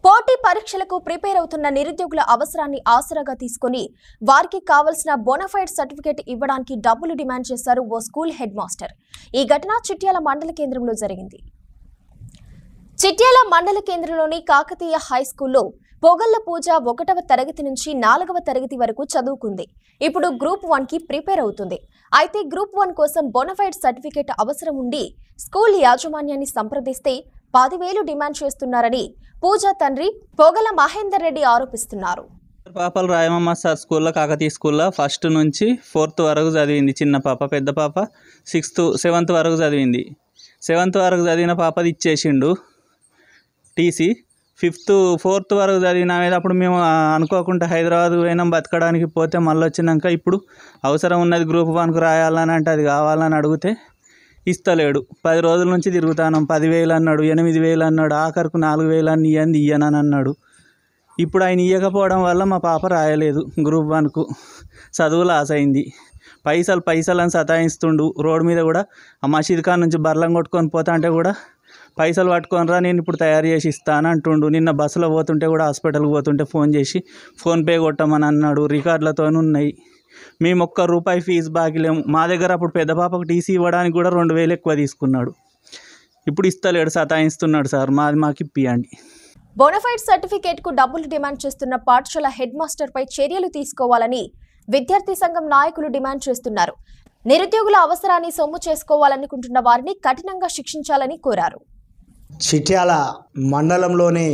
పోటీ పరీక్షలకు ప్రిపేర్ అవుతున్న నిరుద్యోగుల అవసరాన్ని ఆసరాగా తీసుకుని వారికి కావాల్సిన బోనఫైడ్ సర్టిఫికేట్ ఇవ్వడానికి డబ్బులు డిమాండ్ చేశారు ఓ స్కూల్ హెడ్ మాస్టర్. ఈ ఘటన చిట్యాల మండల కేంద్రంలో జరిగింది. చిట్యాల మండల కేంద్రంలోని కాకతీయ హై స్కూల్లో పొగళ్ల పూజ 1వ తరగతి నుంచి 4వ తరగతి వరకు చదువుకుంది. ఇప్పుడు గ్రూప్ 1కి ప్రిపేర్ అవుతుంది. అయితే గ్రూప్ 1 కోసం బోనఫైడ్ సర్టిఫికేట్ అవసరం ఉండి స్కూల్ యాజమాన్యాన్ని సంప్రదిస్తే 10,000 డిమాండ్ చేస్తున్నారని పూజ తండ్రి పొగల మహేందర్ రెడ్డి ఆరోపిస్తున్నారు. పాపలు రాయమమ్మ సార్ స్కూల్లో కాకతీయ స్కూల్లో 1st నుంచి 4th వరకు చదివింది. చిన్న పాప, పెద్ద పాప 6th 7th వరకు చదివింది. 7th వరకు చదివిన పాపది ఇచ్చేసిండు టీసీ. 5th 4th వరకు చదివిన మీద అప్పుడు మేము అనుకోకుండా హైదరాబాద్ పోయినాం బతకడానికి. పోతే మళ్ళీ వచ్చినాక ఇప్పుడు అవసరం ఉన్నది గ్రూప్ 1కు రాయాలని అంటే అది కావాలని అడిగితే ఇస్తలేడు. 10 రోజుల నుంచి తిరుగుతాను. 10,000 అన్నాడు, 8,000 అన్నాడు, ఆఖరికి 4,000 అని ఇయ్యనని అన్నాడు. ఇప్పుడు ఆయన ఇవ్వకపోవడం వల్ల మా పాప రాయలేదు గ్రూప్ 1కు. చదువు లాస్ అయింది. పైసలు అని సతాయిస్తుండు. రోడ్డు మీద కూడా ఆ మసీద్ ఖాన్ నుంచి బర్లం కొట్టుకొని పోతా అంటే కూడా పైసలు పట్టుకొని రా, నేను ఇప్పుడు తయారు చేసి ఇస్తాను అంటుండు. నిన్న బస్సులో పోతుంటే కూడా హాస్పిటల్కి పోతుంటే ఫోన్ చేసి ఫోన్పే కొట్టమని అన్నాడు. రికార్డులతో ఉన్నాయి. మేము ₹1 ఫీజు బాకీ లేము. మా దగ్గర అప్పుడు పెద్ద పాపకు టీసీ ఇవ్వడానికి కూడా 2,000 ఎక్కువ తీసుకున్నాడు. ఇప్పుడు ఇస్తలేడు, సతాయిస్తున్నాడు. సార్ మాకు ఇప్పియండి. బోనఫైడ్ సర్టిఫికేట్ కు డబ్బులు డిమాండ్ చేస్తున్న పాఠశాల హెడ్ మాస్టర్ పై చర్యలు తీసుకోవాలని విద్యార్థి సంఘం నాయకులు డిమాండ్ చేస్తున్నారు. నిరుద్యోగుల అవసరాన్ని సొమ్ము చేసుకోవాలనుకుంటున్న వారిని కఠినంగా శిక్షించాలని కోరారు. చిట్యాల మండలంలోని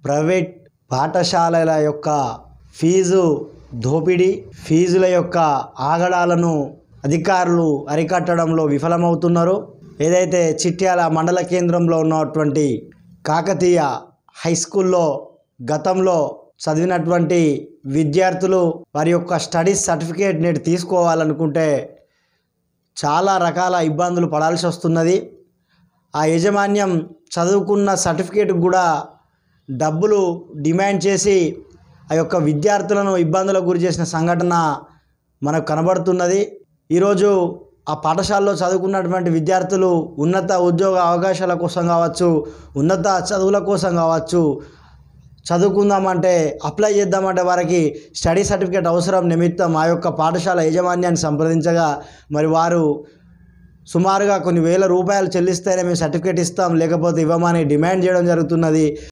ప్రైవేట్ పాఠశాలల యొక్క ఫీజు దోపిడీ, ఫీజుల యొక్క ఆగడాలను అధికారులు అరికట్టడంలో విఫలమవుతున్నారు. ఏదైతే చిట్యాల మండల కేంద్రంలో ఉన్నటువంటి కాకతీయ హై స్కూల్లో గతంలో చదివినటువంటి విద్యార్థులు వారి యొక్క స్టడీస్ సర్టిఫికేట్ నేడు తీసుకోవాలనుకుంటే చాలా రకాల ఇబ్బందులు పడాల్సి వస్తున్నది. ఆ యాజమాన్యం చదువుకున్న సర్టిఫికేట్ కూడా డబ్బులు డిమాండ్ చేసి ఆ యొక్క విద్యార్థులను ఇబ్బందులకు గురి చేసిన సంఘటన మనకు కనబడుతున్నది. ఈరోజు ఆ పాఠశాలలో చదువుకున్నటువంటి విద్యార్థులు ఉన్నత ఉద్యోగ అవకాశాల కోసం కావచ్చు, ఉన్నత చదువుల కోసం కావచ్చు, చదువుకుందామంటే అప్లై చేద్దామంటే వారికి స్టడీ సర్టిఫికేట్ అవసరం నిమిత్తం ఆ యొక్క పాఠశాల యాజమాన్యాన్ని సంప్రదించగా మరి వారు సుమారుగా కొన్ని ₹1,000 చెల్లిస్తేనే మేము సర్టిఫికేట్ ఇస్తాం, లేకపోతే ఇవ్వమని డిమాండ్ చేయడం జరుగుతున్నది.